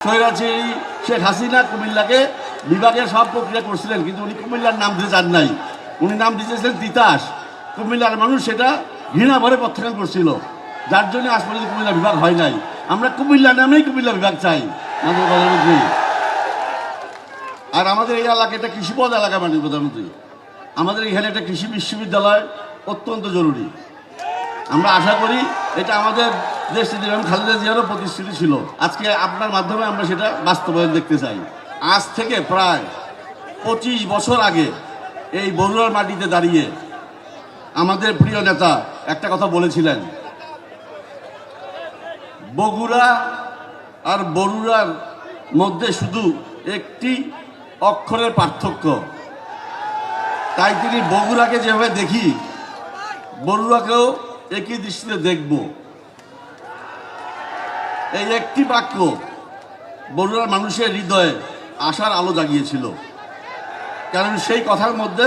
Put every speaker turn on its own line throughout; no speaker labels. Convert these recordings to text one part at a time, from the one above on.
স্বৈরাচারী শেখ হাসিনা কুমিল্লাকে বিভাগের সব প্রক্রিয়া করছিলেন, কিন্তু উনি কুমিল্লার নাম দিতে চান নাই। উনি নাম দিতেছিলেন তিতাস। কুমিল্লার মানুষ সেটা ঘৃণা ভরে প্রত্যাখ্যান করছিল, যার জন্য আজ পর্যন্ত কুমিল্লা বিভাগ হয় নাই। আমরা কুমিল্লা নামেই কুমিল্লা বিভাগ চাই মাননীয় প্রধানমন্ত্রী। আর আমাদের এই এলাকা একটা কৃষিপদ এলাকা মাননীয় প্রধানমন্ত্রী, আমাদের এখানে একটা কৃষি বিশ্ববিদ্যালয় অত্যন্ত জরুরি। আমরা আশা করি এটা আমাদের দেশ বেগম খালেদা জিয়ারও প্রতিশ্রুতি ছিল, আজকে আপনার মাধ্যমে আমরা সেটা বাস্তবায়ন দেখতে চাই। আজ থেকে প্রায় 25 বছর আগে এই বরুড়ার মাটিতে দাঁড়িয়ে আমাদের প্রিয় নেতা একটা কথা বলেছিলেন, বগুড়া আর বরুড়ার মধ্যে শুধু একটি অক্ষরের পার্থক্য। তাই তিনি বগুড়াকে যেভাবে দেখি বরুড়াকেও একই দৃষ্টিতে দেখব। এই একটি বাক্য বরুড়ার মানুষের হৃদয়ে আশার আলো জাগিয়েছিল, কারণ সেই কথার মধ্যে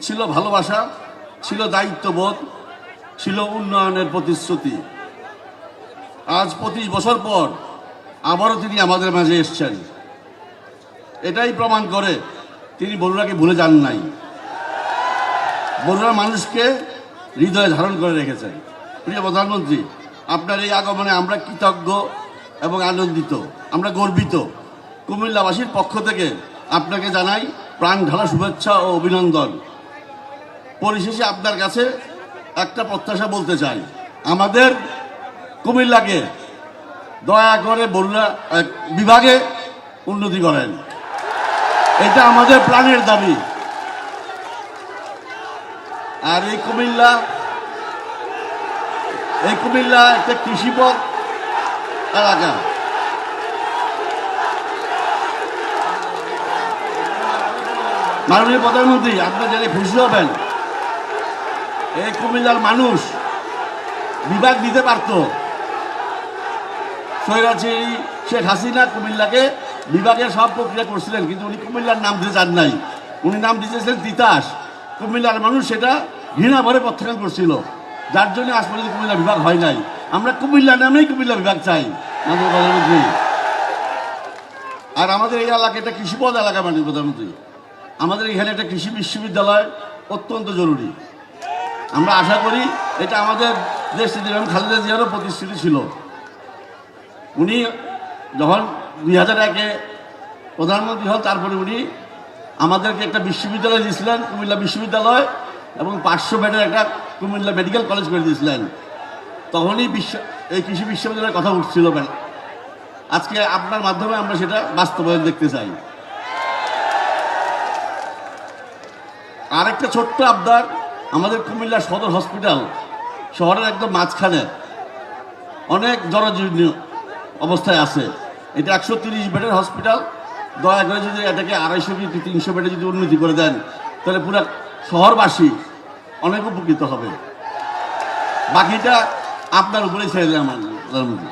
ছিল ভালোবাসা, ছিল দায়িত্ববোধ, ছিল উন্নয়নের প্রতিশ্রুতি। আজ 25 বছর পর আবারও তিনি আমাদের মাঝে এসছেন। এটাই প্রমাণ করে তিনি বরুড়াকে ভুলে যান নাই, বরুড়ার মানুষকে হৃদয়ে ধারণ করে রেখেছেন। প্রিয় প্রধানমন্ত্রী, আপনার এই আগমনে আমরা কৃতজ্ঞ এবং আনন্দিত, আমরা গর্বিত। কুমিল্লাবাসীর পক্ষ থেকে আপনাকে জানাই প্রাণ ঢালা শুভেচ্ছা ও অভিনন্দন। পরিশেষে আপনার কাছে একটা প্রত্যাশা বলতে চাই, আমাদের কুমিল্লাকে দয়া করে বরুড়া বিভাগে উন্নতি করেন, এটা আমাদের প্রাণের দাবি। আর এই কুমিল্লা একটা কৃষিপদ এলাকা। মাননীয় প্রধানমন্ত্রী, আপনি জেনে খুশি হবেন, এই কুমিল্লার মানুষ বিভাগ দিতে পারত। স্বৈরাচারী শেখ হাসিনা কুমিল্লাকে বিভাগের সব প্রক্রিয়া করছিলেন, কিন্তু উনি কুমিল্লার নাম দিতে চান নাই। উনি নাম দিতেছিলেন তিতাস। কুমিল্লার মানুষ সেটা ঘৃণা ভরে প্রত্যাখ্যান করছিল, যার জন্য আজ পর্যন্ত কুমিল্লা বিভাগ হয় নাই। আমরা কুমিল্লা নামেই কুমিল্লা বিভাগ চাই মাননীয় প্রধানমন্ত্রী। আর আমাদের এই এলাকা একটা কৃষিপদ এলাকা মাননীয় প্রধানমন্ত্রী, আমাদের এখানে একটা কৃষি বিশ্ববিদ্যালয় অত্যন্ত জরুরি। আমরা আশা করি এটা আমাদের দেশ বেগম খালেদা জিয়ারও প্রতিশ্রুতি ছিল। উনি যখন 2001-এ প্রধানমন্ত্রী হন, তারপরে উনি আমাদেরকে একটা বিশ্ববিদ্যালয় দিয়েছিলেন, কুমিল্লা বিশ্ববিদ্যালয়, এবং 500 বেডের একটা কুমিল্লা মেডিকেল কলেজ করে দিয়েছিলেন। তখনই এই কৃষি বিশ্ববিদ্যালয়ের কথা উঠছিল। আজকে আপনার মাধ্যমে আমরা সেটা বাস্তবায়ন দেখতে চাই। আরেকটা ছোট্ট আবদার, আমাদের কুমিল্লা সদর হসপিটাল শহরের একদম মাঝখানে অনেক জরাজীর্ণ অবস্থায় আছে। এটা 130 বেডের হসপিটাল। দয়া করে যদি এটাকে 250 কি 300 বেডে যদি উন্নতি করে দেন, তাহলে পুরো শহরবাসী অনেক উপকৃত হবে। বাকিটা আপনার উপরেই ছেড়ে দেয় আমার প্রধানমন্ত্রী।